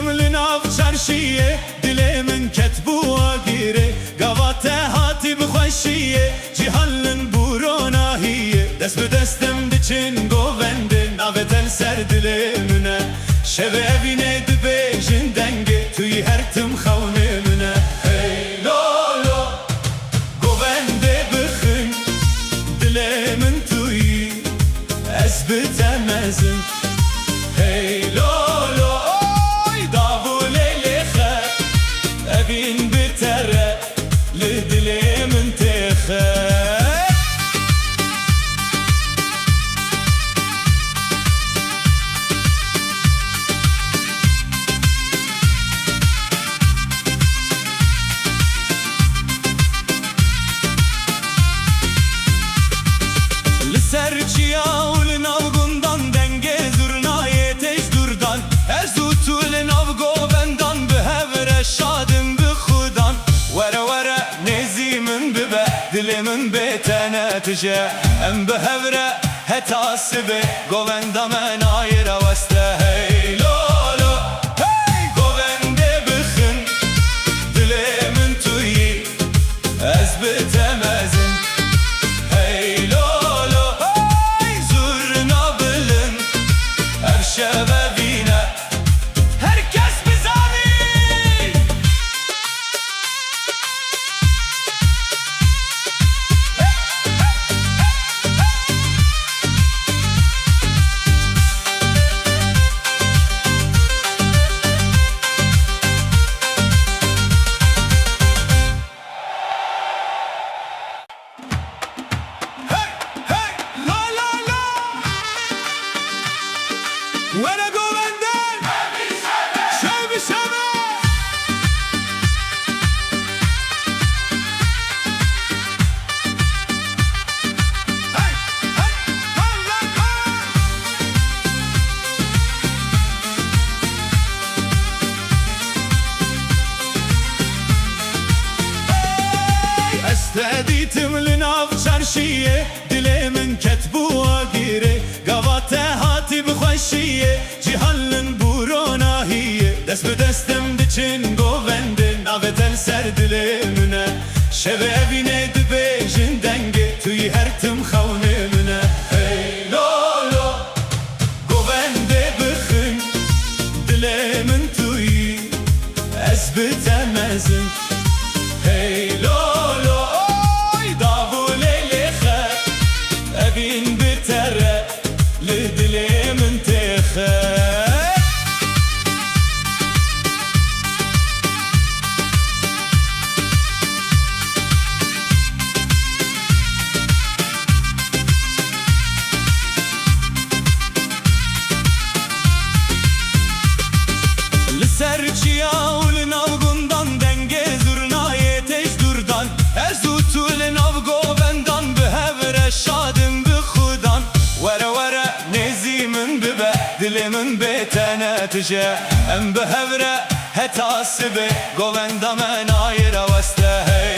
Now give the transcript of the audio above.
ديتم لناف چرشیه دل من کتبوا گیره گوات هاتی بخوشیه جهالن بروناهیه دست به دستم دچین گوونده ناوتل سر دل منه شب evine دبیجن دنگه توی هر تم خونه منه hey lolo گوونده بخن دل من توی از بتمزن hey lolo oy davul elexe evin bitere lidile منتخه Serçiya ulin avgundan denge zurnayı teş durdan Ezut ulin avgovendan behevre şadım bi xudan Vere vere nezimin bibe dilimin betene tije Em behevre hetasibi govendamen ayra veste hey lolo hey govende bixin dilimin tuyi ez bitemezin hey lolo şevevine herkes bizani hey hey la la la Where go and then Şevi şevi Hey hey Allah Hey Esteditim linav çarşiye Dilimin ketbua gire Gavate hati bخوشیه جهالن بروناهیه دست به دستم دچین گوونده ناوتل سر دل منه شب evine دبیجن دنگه توی هر تم خونه منه hey lolo گوونده بخن دل من توی ez bitemezin hey lolo oy davul elexe evin bitere lidile منتخه Serçiya ulin avgundan denge zurnayı teş durdan Ezut ulin avgovendan behevre şadım bi xudan Vere vere nezimin bibe dilimin betene tije Em behevre hetasibi govendamen ayra veste hey